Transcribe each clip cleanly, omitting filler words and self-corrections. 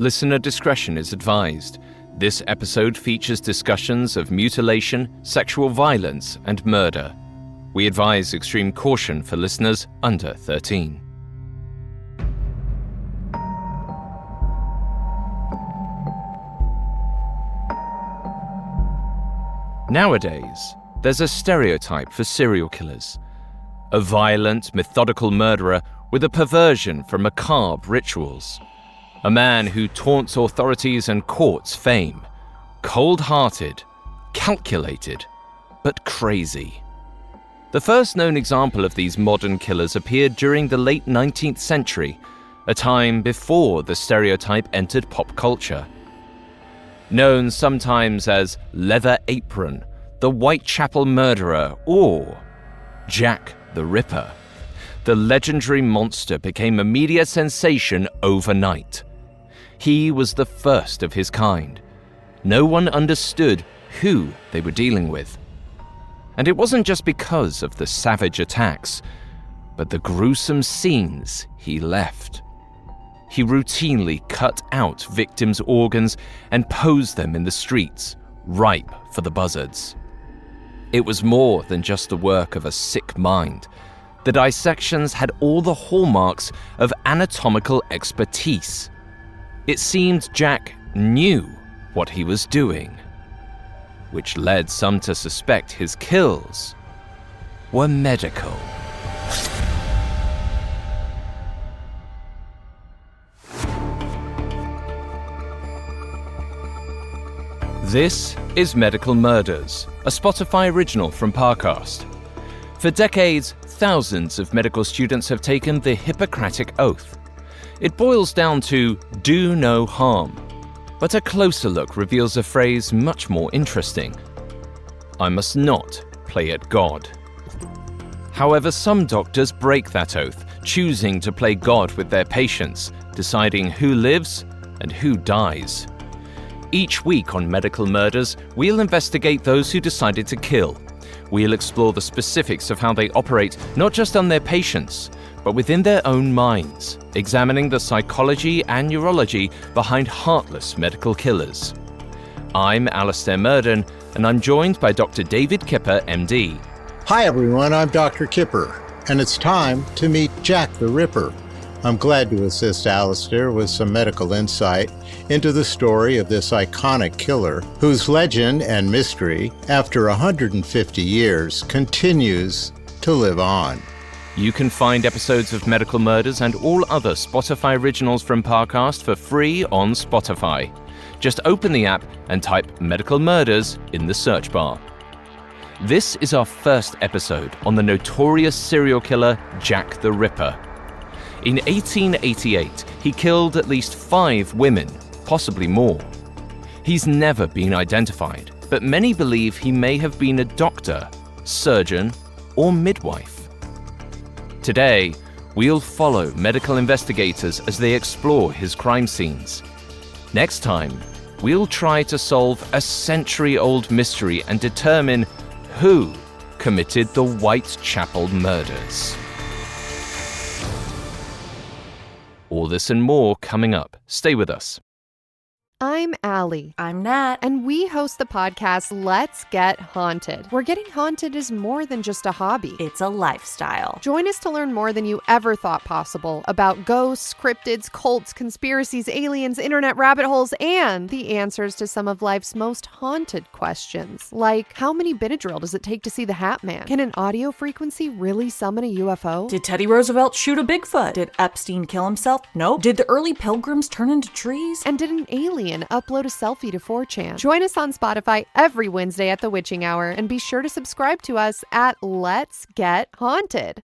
Listener discretion is advised. This episode features discussions of mutilation, sexual violence, and murder. We advise extreme caution for listeners under 13. Nowadays, there's a stereotype for serial killers. A violent, methodical murderer with a perversion for macabre rituals. A man who taunts authorities and courts fame. Cold-hearted, calculated, but crazy. The first known example of these modern killers appeared during the late 19th century, a time before the stereotype entered pop culture. Known sometimes as Leather Apron, the Whitechapel Murderer, or Jack the Ripper, the legendary monster became a media sensation overnight. He was the first of his kind. No one understood who they were dealing with. And it wasn't just because of the savage attacks, but the gruesome scenes he left. He routinely cut out victims' organs and posed them in the streets, ripe for the buzzards. It was more than just the work of a sick mind. The dissections had all the hallmarks of anatomical expertise. It seemed Jack knew what he was doing, which led some to suspect his kills were medical. This is Medical Murders, a Spotify original from Parcast. For decades, thousands of medical students have taken the Hippocratic Oath. It boils down to do no harm, but a closer look reveals a phrase much more interesting. I must not play at God. However, some doctors break that oath, choosing to play God with their patients, deciding who lives and who dies. Each week on Medical Murders, we'll investigate those who decided to kill. We'll explore the specifics of how they operate, not just on their patients, but within their own minds, examining the psychology and neurology behind heartless medical killers. I'm Alistair Murden, and I'm joined by Dr. David Kipper, MD. Hi everyone, I'm Dr. Kipper, and it's time to meet Jack the Ripper. I'm glad to assist Alistair with some medical insight into the story of this iconic killer, whose legend and mystery, after 150 years, continues to live on. You can find episodes of Medical Murders and all other Spotify originals from Parcast for free on Spotify. Just open the app and type Medical Murders in the search bar. This is our first episode on the notorious serial killer Jack the Ripper. In 1888, he killed at least 5 women, possibly more. He's never been identified, but many believe he may have been a doctor, surgeon, or midwife. Today, we'll follow medical investigators as they explore his crime scenes. Next time, we'll try to solve a century-old mystery and determine who committed the Whitechapel murders. All this and more coming up. Stay with us. I'm Allie. I'm Nat. And we host the podcast Let's Get Haunted, where getting haunted is more than just a hobby. It's a lifestyle. Join us to learn more than you ever thought possible about ghosts, cryptids, cults, conspiracies, aliens, internet rabbit holes, and the answers to some of life's most haunted questions. Like, how many Benadryl does it take to see the Hat Man? Can an audio frequency really summon a UFO? Did Teddy Roosevelt shoot a Bigfoot? Did Epstein kill himself? Nope. Did the early pilgrims turn into trees? And did an alien upload a selfie to 4chan? Join us on Spotify every Wednesday at the witching hour, and be sure to subscribe to us at Let's Get Haunted.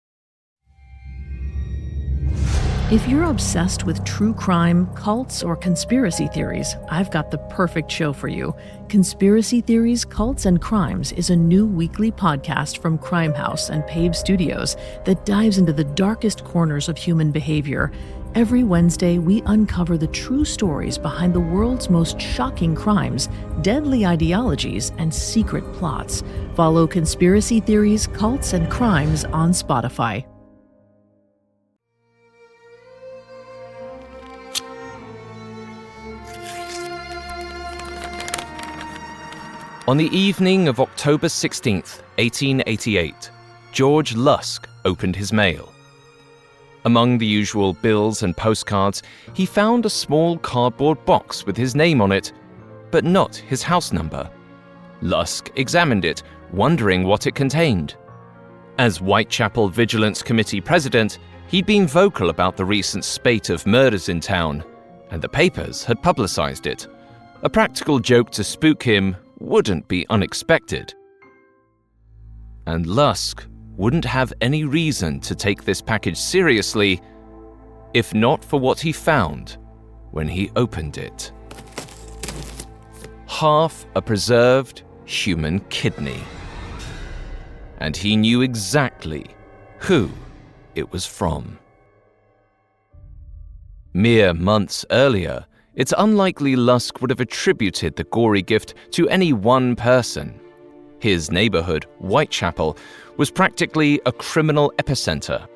If you're obsessed with true crime, cults, or conspiracy theories, I've got the perfect show for you. Conspiracy Theories, Cults, and Crimes is a new weekly podcast from Crime House and Pave Studios that dives into the darkest corners of human behavior. Every Wednesday, we uncover the true stories behind the world's most shocking crimes, deadly ideologies, and secret plots. Follow Conspiracy Theories, Cults, and Crimes on Spotify. On the evening of October 16th, 1888, George Lusk opened his mail. Among the usual bills and postcards, he found a small cardboard box with his name on it, but not his house number. Lusk examined it, wondering what it contained. As Whitechapel Vigilance Committee president, he'd been vocal about the recent spate of murders in town, and the papers had publicized it. A practical joke to spook him wouldn't be unexpected. And Lusk wouldn't have any reason to take this package seriously, if not for what he found when he opened it. Half a preserved human kidney. And he knew exactly who it was from. Mere months earlier, it's unlikely Lusk would have attributed the gory gift to any one person. His neighborhood, Whitechapel, was practically a criminal epicenter.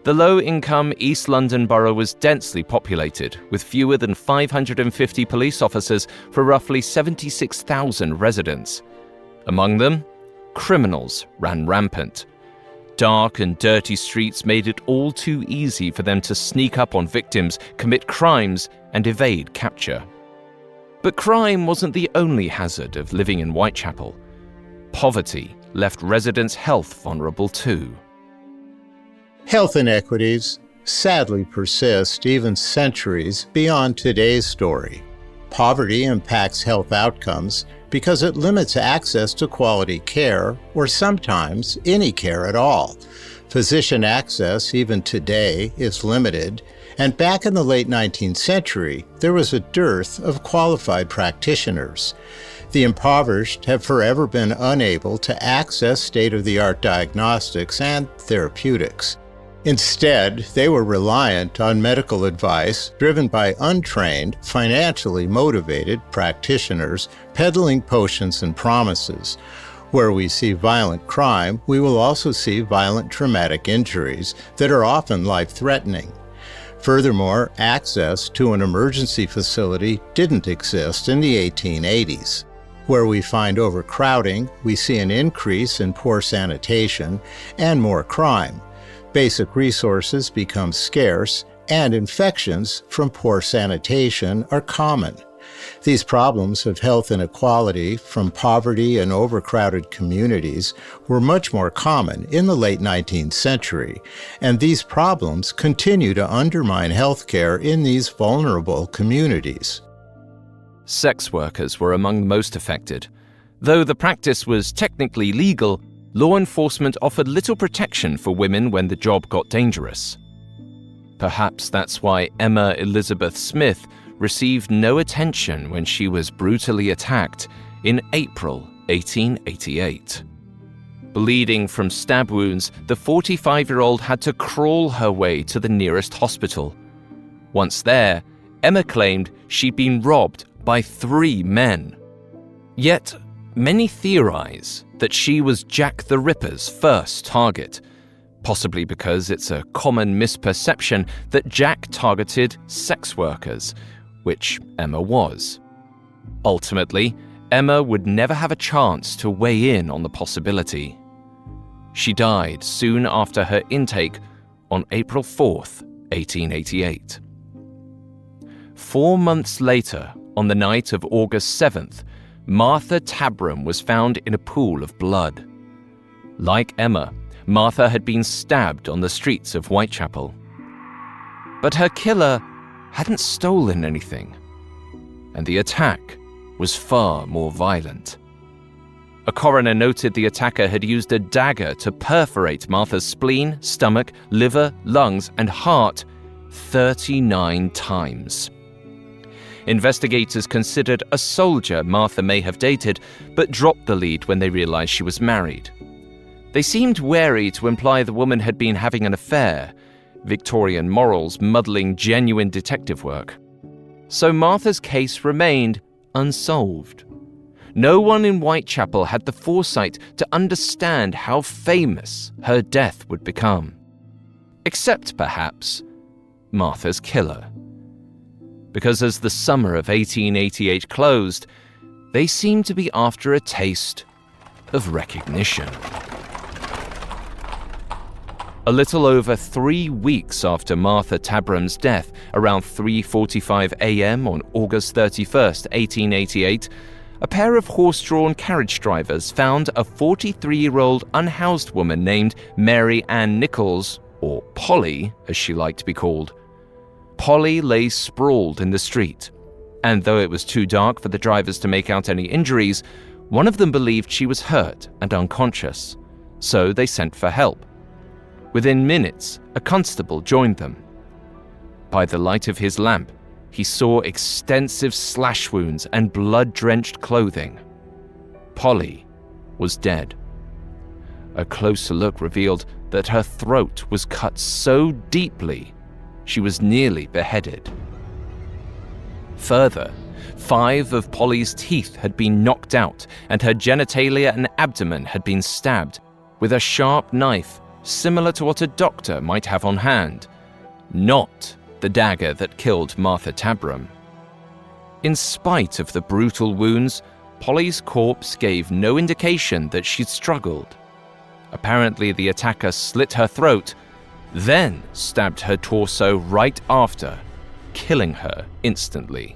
The low-income East London borough was densely populated, with fewer than 550 police officers for roughly 76,000 residents. Among them, criminals ran rampant. Dark and dirty streets made it all too easy for them to sneak up on victims, commit crimes, and evade capture. But crime wasn't the only hazard of living in Whitechapel. Poverty left residents' health vulnerable too. Health inequities sadly persist even centuries beyond today's story. Poverty impacts health outcomes because it limits access to quality care, or sometimes any care at all. Physician access, even today, is limited, and back in the late 19th century, there was a dearth of qualified practitioners. The impoverished have forever been unable to access state-of-the-art diagnostics and therapeutics. Instead, they were reliant on medical advice driven by untrained, financially motivated practitioners peddling potions and promises. Where we see violent crime, we will also see violent traumatic injuries that are often life-threatening. Furthermore, access to an emergency facility didn't exist in the 1880s. Where we find overcrowding, we see an increase in poor sanitation and more crime. Basic resources become scarce, and infections from poor sanitation are common. These problems of health inequality from poverty and overcrowded communities were much more common in the late 19th century, and these problems continue to undermine healthcare in these vulnerable communities. Sex workers were among the most affected. Though the practice was technically legal, law enforcement offered little protection for women when the job got dangerous. Perhaps that's why Emma Elizabeth Smith received no attention when she was brutally attacked in April 1888. Bleeding from stab wounds, the 45-year-old had to crawl her way to the nearest hospital. Once there, Emma claimed she'd been robbed by 3 men. Yet, many theorize that she was Jack the Ripper's first target, possibly because it's a common misperception that Jack targeted sex workers, which Emma was. Ultimately, Emma would never have a chance to weigh in on the possibility. She died soon after her intake on April 4th, 1888. 4 months later, on the night of August 7th, Martha Tabram was found in a pool of blood. Like Emma, Martha had been stabbed on the streets of Whitechapel. But her killer hadn't stolen anything, and the attack was far more violent. A coroner noted the attacker had used a dagger to perforate Martha's spleen, stomach, liver, lungs, and heart 39 times. Investigators considered a soldier Martha may have dated, but dropped the lead when they realized she was married. They seemed wary to imply the woman had been having an affair, Victorian morals muddling genuine detective work. So Martha's case remained unsolved. No one in Whitechapel had the foresight to understand how famous her death would become. Except, perhaps, Martha's killer. because as the summer of 1888 closed, they seemed to be after a taste of recognition. A little over 3 weeks after Martha Tabram's death, around 3:45 a.m. on August 31st, 1888, a pair of horse-drawn carriage drivers found a 43-year-old unhoused woman named Mary Ann Nichols, or Polly, as she liked to be called. Polly lay sprawled in the street, and though it was too dark for the drivers to make out any injuries, one of them believed she was hurt and unconscious, so they sent for help. Within minutes, a constable joined them. By the light of his lamp, he saw extensive slash wounds and blood-drenched clothing. Polly was dead. A closer look revealed that her throat was cut so deeply she was nearly beheaded. Further, 5 of Polly's teeth had been knocked out and her genitalia and abdomen had been stabbed with a sharp knife similar to what a doctor might have on hand, not the dagger that killed Martha Tabram. In spite of the brutal wounds, Polly's corpse gave no indication that she'd struggled. Apparently, the attacker slit her throat, then stabbed her torso right after, killing her instantly.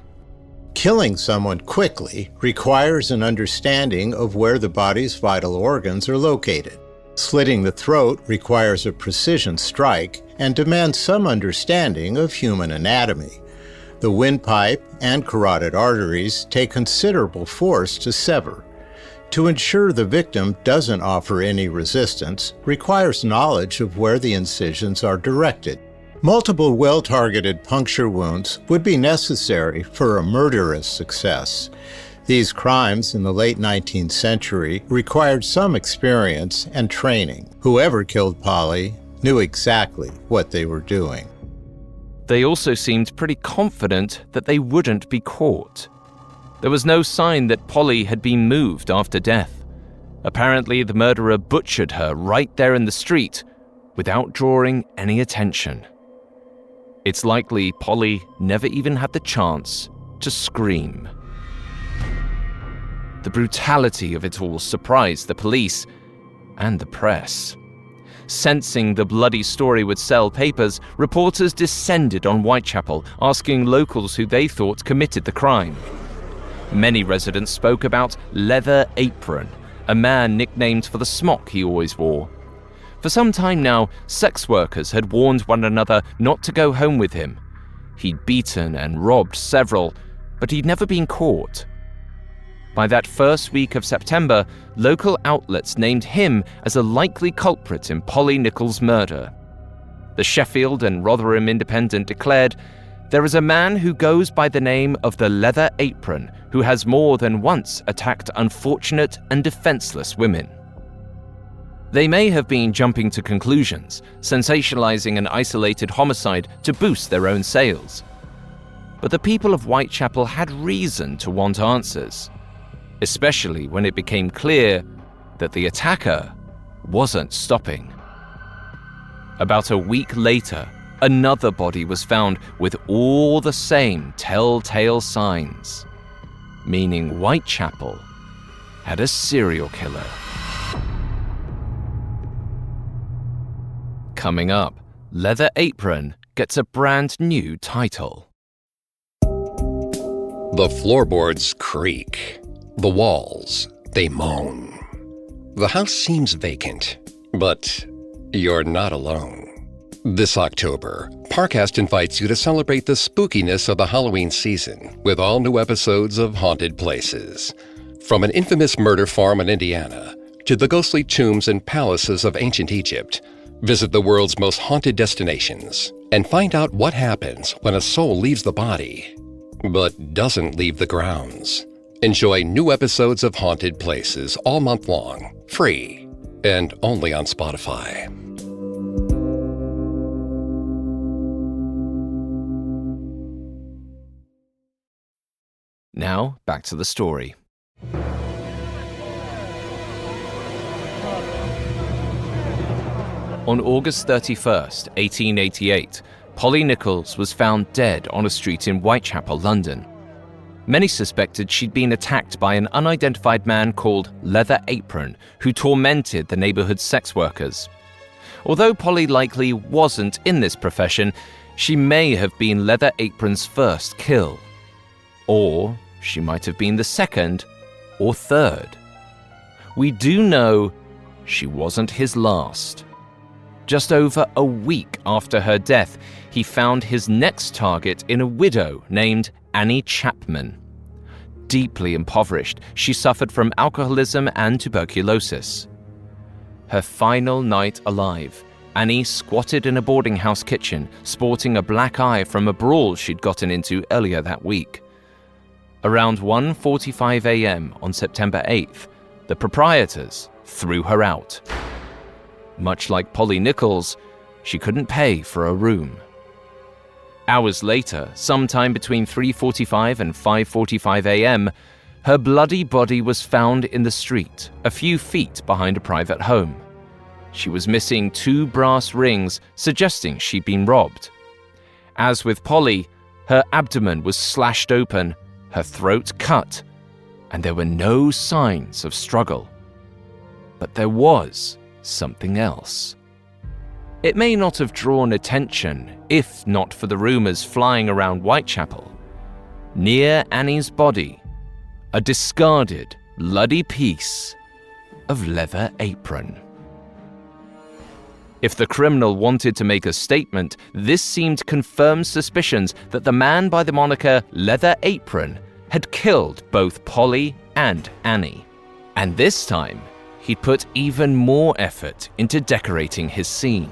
Killing someone quickly requires an understanding of where the body's vital organs are located. Slitting the throat requires a precision strike and demands some understanding of human anatomy. The windpipe and carotid arteries take considerable force to sever. To ensure the victim doesn't offer any resistance requires knowledge of where the incisions are directed. Multiple well-targeted puncture wounds would be necessary for a murderous success. These crimes in the late 19th century required some experience and training. Whoever killed Polly knew exactly what they were doing. They also seemed pretty confident that they wouldn't be caught. There was no sign that Polly had been moved after death. Apparently, the murderer butchered her right there in the street without drawing any attention. It's likely Polly never even had the chance to scream. The brutality of it all surprised the police and the press. Sensing the bloody story would sell papers, reporters descended on Whitechapel, asking locals who they thought committed the crime. Many residents spoke about Leather Apron, a man nicknamed for the smock he always wore. For some time now, sex workers had warned one another not to go home with him. He'd beaten and robbed several, but he'd never been caught. By that first week of September, local outlets named him as a likely culprit in Polly Nichols' murder. The Sheffield and Rotherham Independent declared, "There is a man who goes by the name of the Leather Apron who has more than once attacked unfortunate and defenseless women." They may have been jumping to conclusions, sensationalizing an isolated homicide to boost their own sales. But the people of Whitechapel had reason to want answers, especially when it became clear that the attacker wasn't stopping. About a week later, another body was found with all the same telltale signs, meaning Whitechapel had a serial killer. Coming up, Leather Apron gets a brand new title. The floorboards creak. The walls, they moan. The house seems vacant, but you're not alone. This October, Parcast invites you to celebrate the spookiness of the Halloween season with all new episodes of Haunted Places. From an infamous murder farm in Indiana to the ghostly tombs and palaces of ancient Egypt, visit the world's most haunted destinations and find out what happens when a soul leaves the body, but doesn't leave the grounds. Enjoy new episodes of Haunted Places all month long, free, and only on Spotify. Now, back to the story. On August 31st, 1888, Polly Nichols was found dead on a street in Whitechapel, London. Many suspected she'd been attacked by an unidentified man called Leather Apron, who tormented the neighborhood's sex workers. Although Polly likely wasn't in this profession, she may have been Leather Apron's first kill. Or she might have been the second or third. We do know she wasn't his last. Just over a week after her death, he found his next target in a widow named Annie Chapman. Deeply impoverished, she suffered from alcoholism and tuberculosis. Her final night alive, Annie squatted in a boarding house kitchen, sporting a black eye from a brawl she'd gotten into earlier that week. Around 1:45 a.m. on September 8th, the proprietors threw her out. Much like Polly Nichols, she couldn't pay for a room. Hours later, sometime between 3:45 and 5:45 a.m., her bloody body was found in the street, a few feet behind a private home. She was missing 2 brass rings, suggesting she'd been robbed. As with Polly, her abdomen was slashed open, her throat cut, and there were no signs of struggle. But there was something else. It may not have drawn attention if not for the rumors flying around Whitechapel. Near Annie's body, a discarded, bloody piece of leather apron. If the criminal wanted to make a statement, this seemed to confirm suspicions that the man by the moniker Leather Apron had killed both Polly and Annie. And this time, he'd put even more effort into decorating his scene.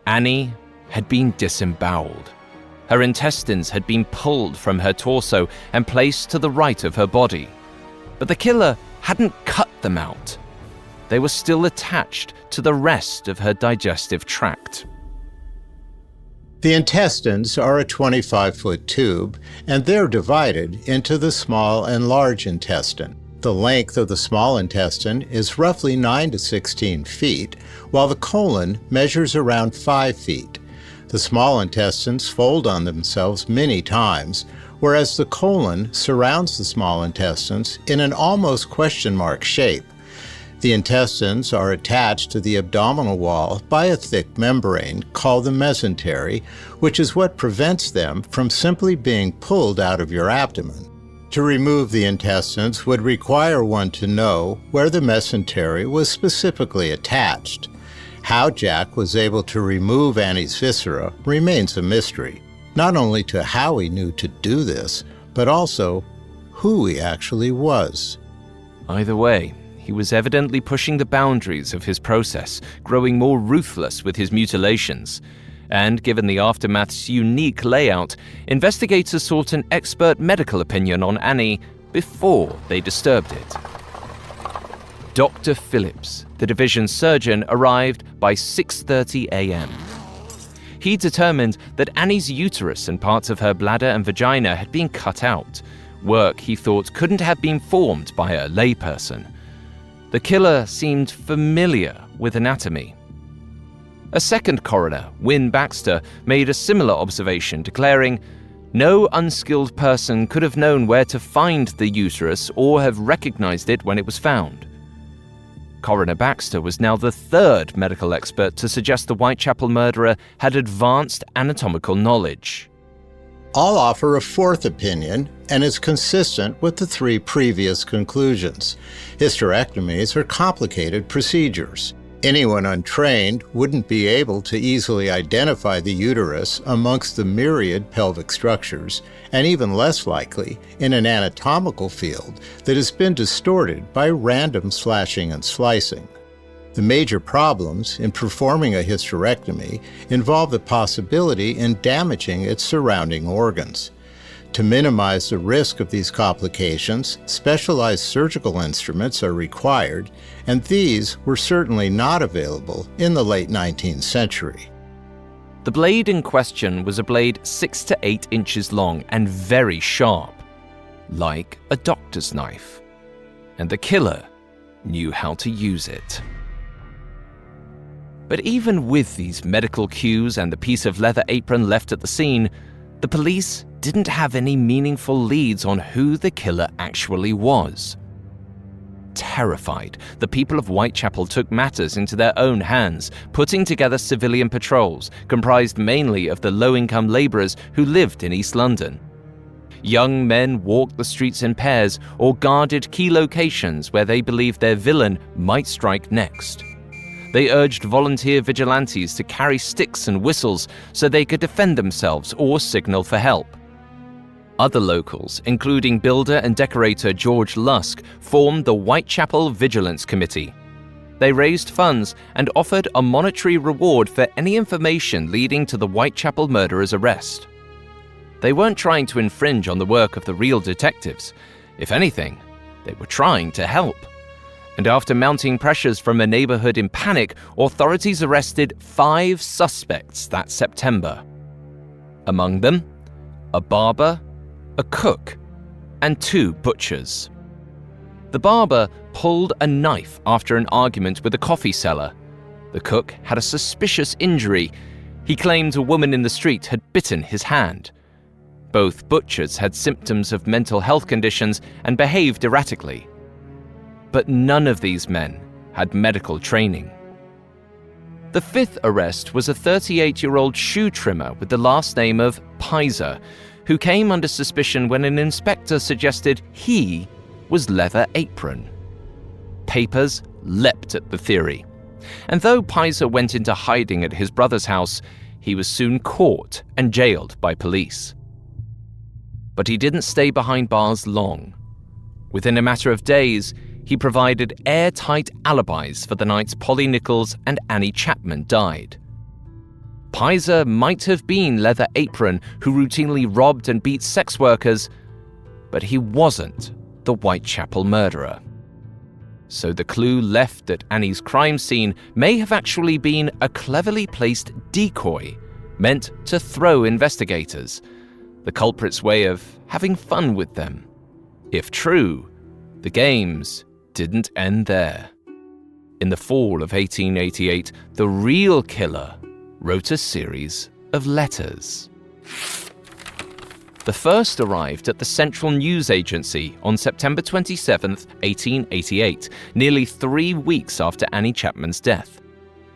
Annie had been disemboweled. Her intestines had been pulled from her torso and placed to the right of her body. But the killer hadn't cut them out. They were still attached to the rest of her digestive tract. The intestines are a 25-foot tube, and they're divided into the small and large intestine. The length of the small intestine is roughly 9 to 16 feet, while the colon measures around 5 feet. The small intestines fold on themselves many times, whereas the colon surrounds the small intestines in an almost question mark shape. The intestines are attached to the abdominal wall by a thick membrane called the mesentery, which is what prevents them from simply being pulled out of your abdomen. To remove the intestines would require one to know where the mesentery was specifically attached. How Jack was able to remove Annie's viscera remains a mystery, not only to how he knew to do this, but also who he actually was. Either way, he was evidently pushing the boundaries of his process, growing more ruthless with his mutilations. And given the aftermath's unique layout, investigators sought an expert medical opinion on Annie before they disturbed it. Dr. Phillips, the division surgeon, arrived by 6:30 a.m. He determined that Annie's uterus and parts of her bladder and vagina had been cut out, work he thought couldn't have been performed by a layperson. The killer seemed familiar with anatomy. A second coroner, Wynne Baxter, made a similar observation, declaring, "No unskilled person could have known where to find the uterus or have recognized it when it was found." Coroner Baxter was now the third medical expert to suggest the Whitechapel murderer had advanced anatomical knowledge. I'll offer a fourth opinion, and is consistent with the 3 previous conclusions. Hysterectomies are complicated procedures. Anyone untrained wouldn't be able to easily identify the uterus amongst the myriad pelvic structures, and even less likely in an anatomical field that has been distorted by random slashing and slicing. The major problems in performing a hysterectomy involve the possibility in damaging its surrounding organs. To minimize the risk of these complications, specialized surgical instruments are required, and these were certainly not available in the late 19th century. The blade in question was a blade 6 to 8 inches long and very sharp, like a doctor's knife. And the killer knew how to use it. But even with these medical cues and the piece of leather apron left at the scene, the police didn't have any meaningful leads on who the killer actually was. Terrified, the people of Whitechapel took matters into their own hands, putting together civilian patrols comprised mainly of the low-income labourers who lived in East London. Young men walked the streets in pairs or guarded key locations where they believed their villain might strike next. They urged volunteer vigilantes to carry sticks and whistles so they could defend themselves or signal for help. Other locals, including builder and decorator George Lusk, formed the Whitechapel Vigilance Committee. They raised funds and offered a monetary reward for any information leading to the Whitechapel murderer's arrest. They weren't trying to infringe on the work of the real detectives. If anything, they were trying to help. And after mounting pressures from a neighborhood in panic, authorities arrested 5 suspects that September. Among them, a barber, a cook, and 2 butchers. The barber pulled a knife after an argument with a coffee seller. The cook had a suspicious injury. He claimed a woman in the street had bitten his hand. Both butchers had symptoms of mental health conditions and behaved erratically. But none of these men had medical training. The 5th arrest was a 38-year-old shoe trimmer with the last name of Pizer, who came under suspicion when an inspector suggested he was Leather Apron. Papers leapt at the theory. And though Pizer went into hiding at his brother's house, he was soon caught and jailed by police. But he didn't stay behind bars long. Within a matter of days, he provided airtight alibis for the nights Polly Nichols and Annie Chapman died. Pizer might have been Leather Apron, who routinely robbed and beat sex workers, but he wasn't the Whitechapel murderer. So the clue left at Annie's crime scene may have actually been a cleverly placed decoy meant to throw investigators, the culprit's way of having fun with them. If true, the games didn't end there. In the fall of 1888, the real killer wrote a series of letters. The first arrived at the Central News Agency on September 27, 1888, nearly 3 weeks after Annie Chapman's death.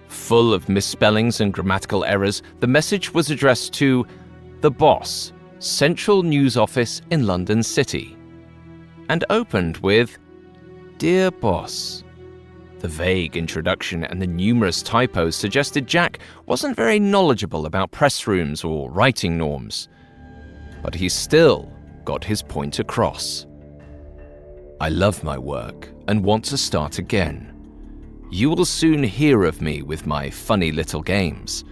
Full of misspellings and grammatical errors, the message was addressed to the Boss, Central News Office in London City, and opened with, "Dear Boss." The vague introduction and the numerous typos suggested Jack wasn't very knowledgeable about press rooms or writing norms. But he still got his point across. "I love my work and want to start again. You will soon hear of me with my funny little games.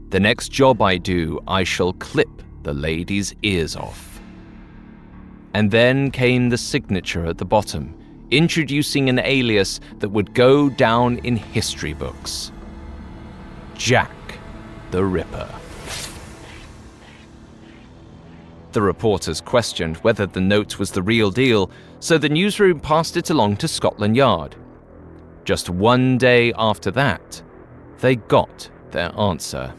The next job I do, I shall clip the ladies' ears off." And then came the signature at the bottom, introducing an alias that would go down in history books. Jack the Ripper. The reporters questioned whether the note was the real deal, so the newsroom passed it along to Scotland Yard. Just 1 day after that, they got their answer.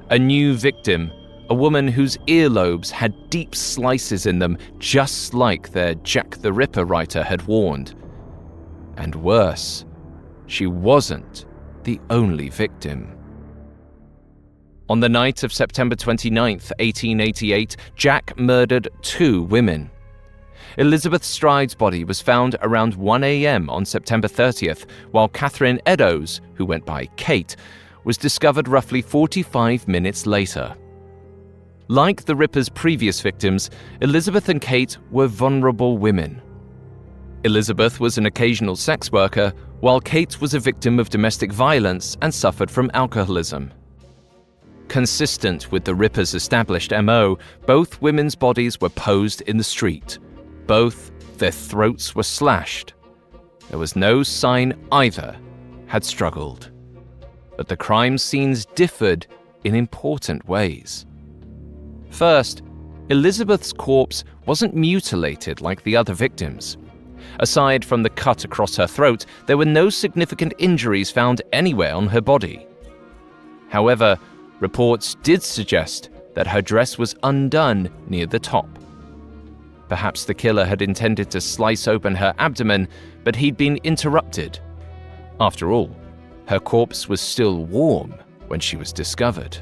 A new victim, a woman whose earlobes had deep slices in them, just like their Jack the Ripper writer had warned. And worse, she wasn't the only victim. On the night of September 29, 1888, Jack murdered 2 women. Elizabeth Stride's body was found around 1 a.m. on September 30th, while Catherine Eddowes, who went by Kate, was discovered roughly 45 minutes later. Like the Ripper's previous victims, Elizabeth and Kate were vulnerable women. Elizabeth was an occasional sex worker, while Kate was a victim of domestic violence and suffered from alcoholism. Consistent with the Ripper's established MO, both women's bodies were posed in the street. Both their throats were slashed. There was no sign either had struggled. But the crime scenes differed in important ways. First, Elizabeth's corpse wasn't mutilated like the other victims. Aside from the cut across her throat, there were no significant injuries found anywhere on her body. However, reports did suggest that her dress was undone near the top. Perhaps the killer had intended to slice open her abdomen, but he'd been interrupted. After all, her corpse was still warm when she was discovered.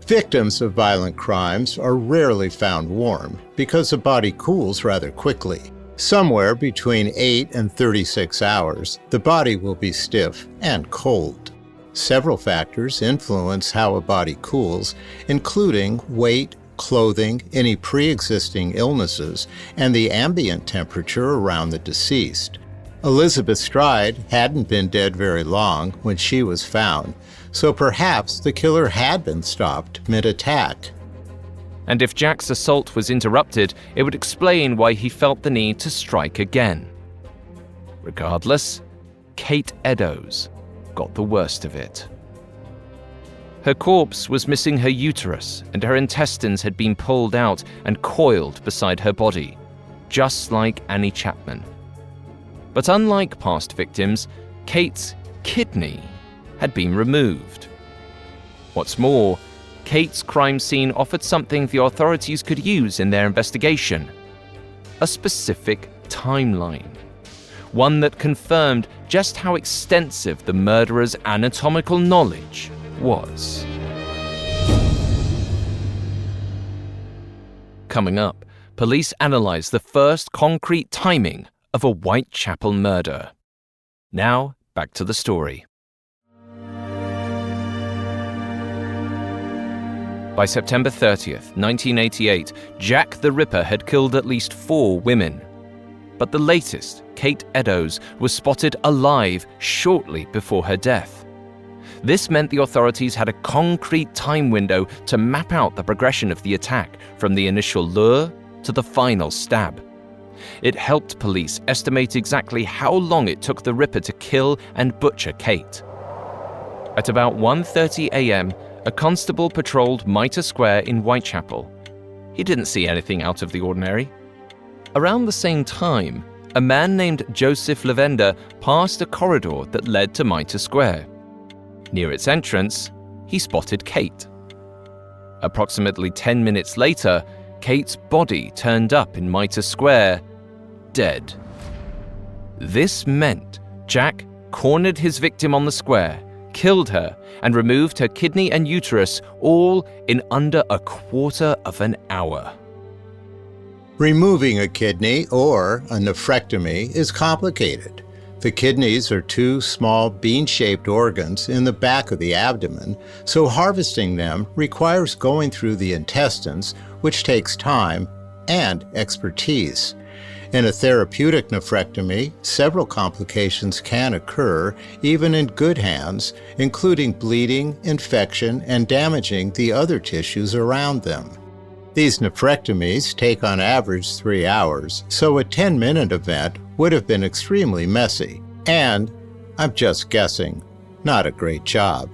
Victims of violent crimes are rarely found warm because the body cools rather quickly. Somewhere between 8 and 36 hours, the body will be stiff and cold. Several factors influence how a body cools, including weight, clothing, any pre-existing illnesses, and the ambient temperature around the deceased. Elizabeth Stride hadn't been dead very long when she was found, so perhaps the killer had been stopped mid-attack. And if Jack's assault was interrupted, it would explain why he felt the need to strike again. Regardless, Kate Eddowes got the worst of it. Her corpse was missing her uterus, and her intestines had been pulled out and coiled beside her body, just like Annie Chapman. But unlike past victims, Kate's kidney had been removed. What's more, Kate's crime scene offered something the authorities could use in their investigation: a specific timeline. One that confirmed just how extensive the murderer's anatomical knowledge was. Coming up, police analyze the first concrete timing of a Whitechapel murder. Now, back to the story. By September 30th, 1988, Jack the Ripper had killed at least 4 women. But the latest, Kate Eddowes, was spotted alive shortly before her death. This meant the authorities had a concrete time window to map out the progression of the attack, from the initial lure to the final stab. It helped police estimate exactly how long it took the Ripper to kill and butcher Kate. At about 1:30 a.m., a constable patrolled Mitre Square in Whitechapel. He didn't see anything out of the ordinary. Around the same time, a man named Joseph Lavender passed a corridor that led to Mitre Square. Near its entrance, he spotted Kate. Approximately 10 minutes later, Kate's body turned up in Mitre Square, dead. This meant Jack cornered his victim on the square, killed her, and removed her kidney and uterus, all in under a quarter of an hour. Removing a kidney, or a nephrectomy, is complicated. The kidneys are 2 small bean-shaped organs in the back of the abdomen, so harvesting them requires going through the intestines, which takes time and expertise. In a therapeutic nephrectomy, several complications can occur, even in good hands, including bleeding, infection, and damaging the other tissues around them. These nephrectomies take on average 3 hours, so a 10-minute event would have been extremely messy. And, I'm just guessing, not a great job.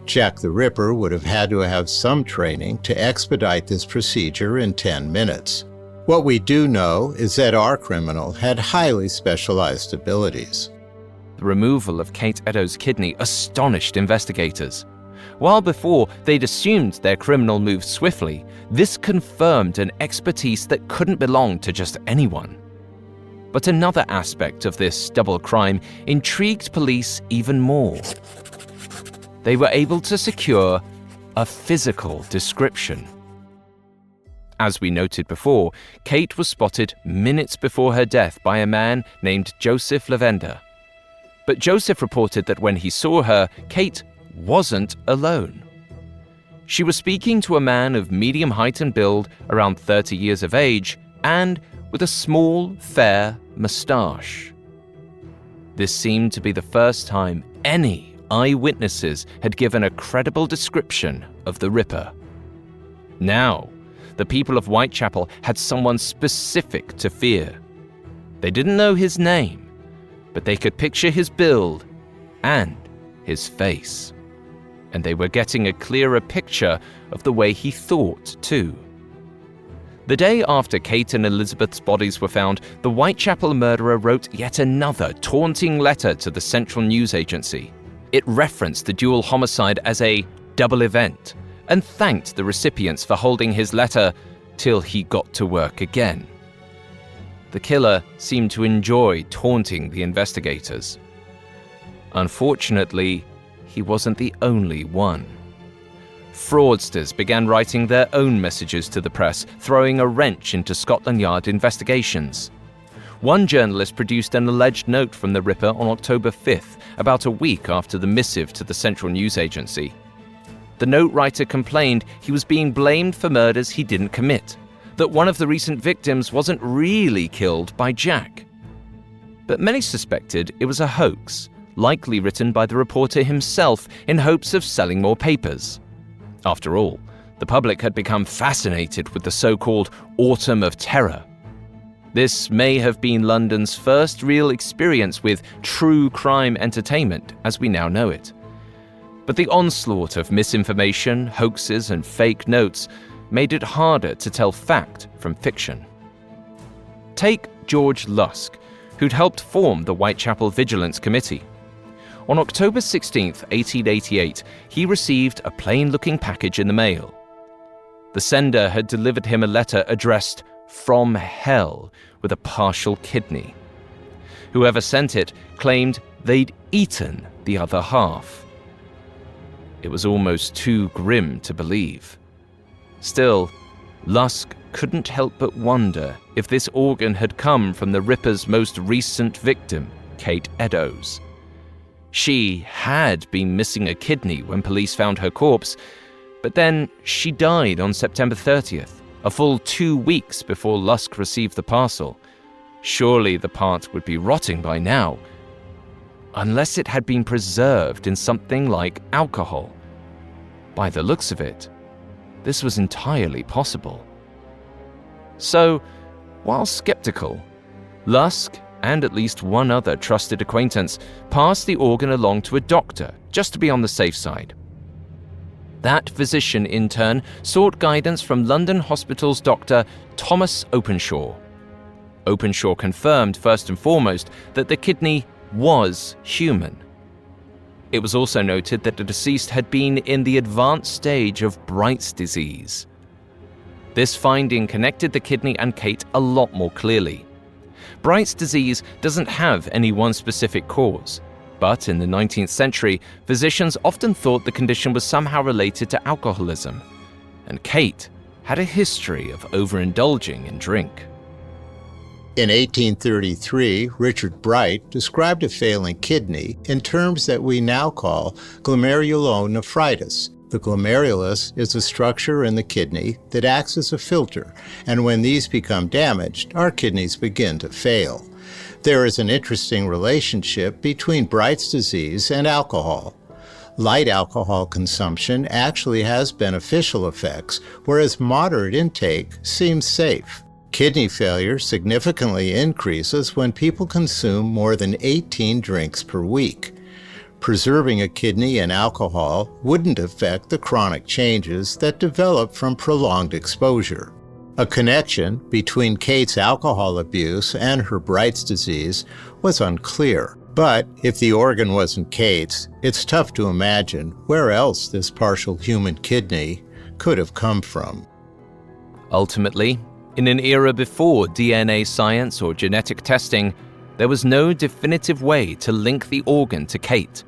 Jack the Ripper would have had to have some training to expedite this procedure in 10 minutes. What we do know is that our criminal had highly specialized abilities. The removal of Kate Eddowes' kidney astonished investigators. While before they'd assumed their criminal moved swiftly, this confirmed an expertise that couldn't belong to just anyone. But another aspect of this double crime intrigued police even more. They were able to secure a physical description. As we noted before, Kate was spotted minutes before her death by a man named Joseph Lavender. But Joseph reported that when he saw her, Kate wasn't alone. She was speaking to a man of medium height and build, around 30 years of age, and with a small, fair moustache. This seemed to be the first time any eyewitnesses had given a credible description of the Ripper. Now, the people of Whitechapel had someone specific to fear. They didn't know his name, but they could picture his build and his face. And they were getting a clearer picture of the way he thought, too. The day after Kate and Elizabeth's bodies were found, the Whitechapel murderer wrote yet another taunting letter to the Central News Agency. It referenced the dual homicide as a double event and thanked the recipients for holding his letter till he got to work again. The killer seemed to enjoy taunting the investigators. Unfortunately, he wasn't the only one. Fraudsters began writing their own messages to the press, throwing a wrench into Scotland Yard investigations. One journalist produced an alleged note from the Ripper on October 5th, about a week after the missive to the Central News Agency. The note writer complained he was being blamed for murders he didn't commit, that one of the recent victims wasn't really killed by Jack. But many suspected it was a hoax, likely written by the reporter himself in hopes of selling more papers. After all, the public had become fascinated with the so-called Autumn of Terror. This may have been London's first real experience with true crime entertainment as we now know it. But the onslaught of misinformation, hoaxes, and fake notes made it harder to tell fact from fiction. Take George Lusk, who'd helped form the Whitechapel Vigilance Committee. On October 16, 1888, he received a plain-looking package in the mail. The sender had delivered him a letter addressed "From Hell" with a partial kidney. Whoever sent it claimed they'd eaten the other half. It was almost too grim to believe. Still, Lusk couldn't help but wonder if this organ had come from the Ripper's most recent victim, Kate Eddowes. She had been missing a kidney when police found her corpse, but then she died on September 30th, a full 2 weeks before Lusk received the parcel. Surely the part would be rotting by now, unless it had been preserved in something like alcohol. By the looks of it, this was entirely possible. So, while skeptical, Lusk and at least one other trusted acquaintance passed the organ along to a doctor, just to be on the safe side. That physician, in turn, sought guidance from London Hospital's Dr. Thomas Openshaw. Openshaw confirmed, first and foremost, that the kidney was human. It was also noted that the deceased had been in the advanced stage of Bright's disease. This finding connected the kidney and Kate a lot more clearly. Bright's disease doesn't have any one specific cause, but in the 19th century, physicians often thought the condition was somehow related to alcoholism, and Kate had a history of overindulging in drink. In 1833, Richard Bright described a failing kidney in terms that we now call glomerulonephritis. The glomerulus is a structure in the kidney that acts as a filter, and when these become damaged, our kidneys begin to fail. There is an interesting relationship between Bright's disease and alcohol. Light alcohol consumption actually has beneficial effects, whereas moderate intake seems safe. Kidney failure significantly increases when people consume more than 18 drinks per week. Preserving a kidney in alcohol wouldn't affect the chronic changes that develop from prolonged exposure. A connection between Kate's alcohol abuse and her Bright's disease was unclear. But if the organ wasn't Kate's, it's tough to imagine where else this partial human kidney could have come from. Ultimately, in an era before DNA science or genetic testing, there was no definitive way to link the organ to Kate.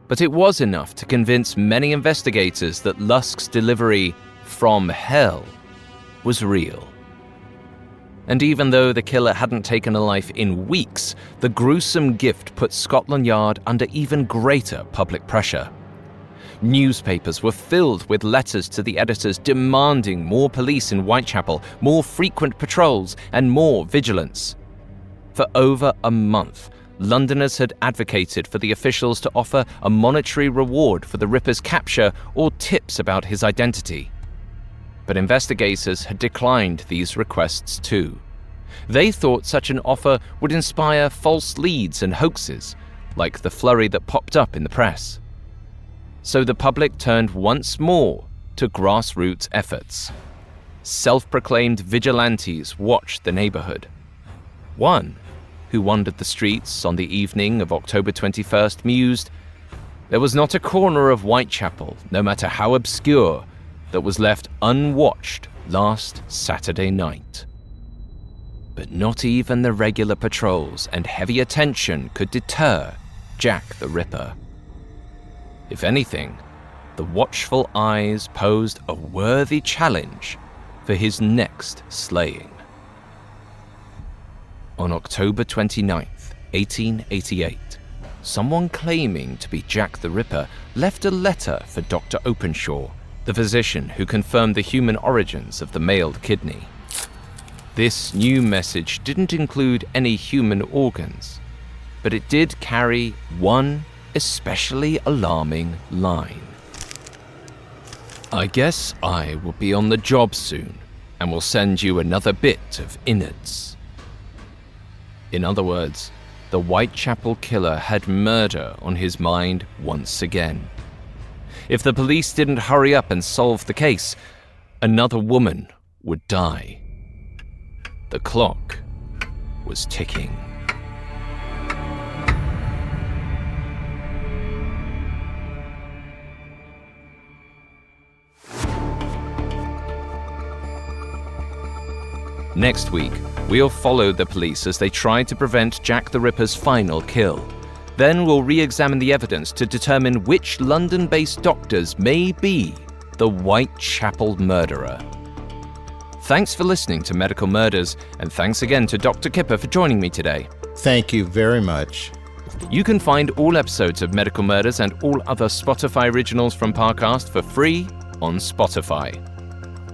But it was enough to convince many investigators that Lusk's delivery from hell was real. And even though the killer hadn't taken a life in weeks, the gruesome gift put Scotland Yard under even greater public pressure. Newspapers were filled with letters to the editors demanding more police in Whitechapel, more frequent patrols, and more vigilance. For over a month, Londoners had advocated for the officials to offer a monetary reward for the Ripper's capture or tips about his identity. But investigators had declined these requests too. They thought such an offer would inspire false leads and hoaxes, like the flurry that popped up in the press. So the public turned once more to grassroots efforts. self-proclaimed vigilantes watched the neighborhood. One, who wandered the streets on the evening of October 21st, mused, "There was not a corner of Whitechapel, no matter how obscure, that was left unwatched last Saturday night." But not even the regular patrols and heavy attention could deter Jack the Ripper. If anything, the watchful eyes posed a worthy challenge for his next slaying. On October 29th, 1888, someone claiming to be Jack the Ripper left a letter for Dr. Openshaw, the physician who confirmed the human origins of the mailed kidney. This new message didn't include any human organs, but it did carry one especially alarming line. "I guess I will be on the job soon and will send you another bit of innards." In other words, the Whitechapel killer had murder on his mind once again. If the police didn't hurry up and solve the case, another woman would die. The clock was ticking. Next week, we'll follow the police as they try to prevent Jack the Ripper's final kill. Then we'll re-examine the evidence to determine which London-based doctors may be the Whitechapel murderer. Thanks for listening to Medical Murders, and thanks again to Dr. Kipper for joining me today. Thank you very much. You can find all episodes of Medical Murders and all other Spotify originals from Parcast for free on Spotify.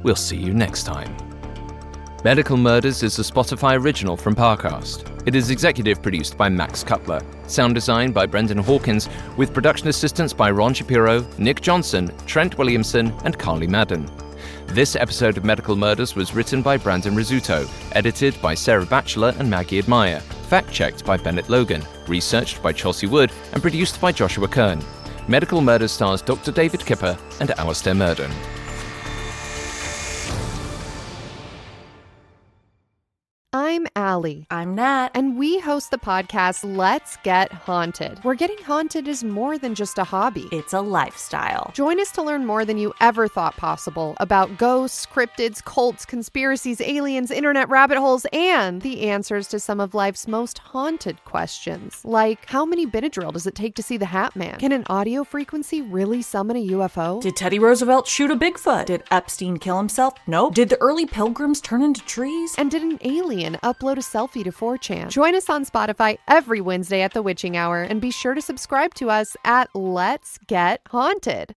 We'll see you next time. Medical Murders is a Spotify original from Parcast. It is executive produced by Max Cutler, sound design by Brendan Hawkins, with production assistance by Ron Shapiro, Nick Johnson, Trent Williamson, and Carly Madden. This episode of Medical Murders was written by Brandon Rizzuto, edited by Sarah Batchelor and Maggie Admire, fact-checked by Bennett Logan, researched by Chelsea Wood, and produced by Joshua Kern. Medical Murders stars Dr. David Kipper and Alastair Murden. I'm Allie. I'm Nat. And we host the podcast Let's Get Haunted, where getting haunted is more than just a hobby. It's a lifestyle. Join us to learn more than you ever thought possible about ghosts, cryptids, cults, conspiracies, aliens, internet rabbit holes, and the answers to some of life's most haunted questions. Like, how many Benadryl does it take to see the Hat Man? Can an audio frequency really summon a UFO? Did Teddy Roosevelt shoot a Bigfoot? Did Epstein kill himself? Nope. Did the early pilgrims turn into trees? And did an alien upload a selfie to 4chan? Join us on Spotify every Wednesday at the witching hour, and be sure to subscribe to us at Let's Get Haunted.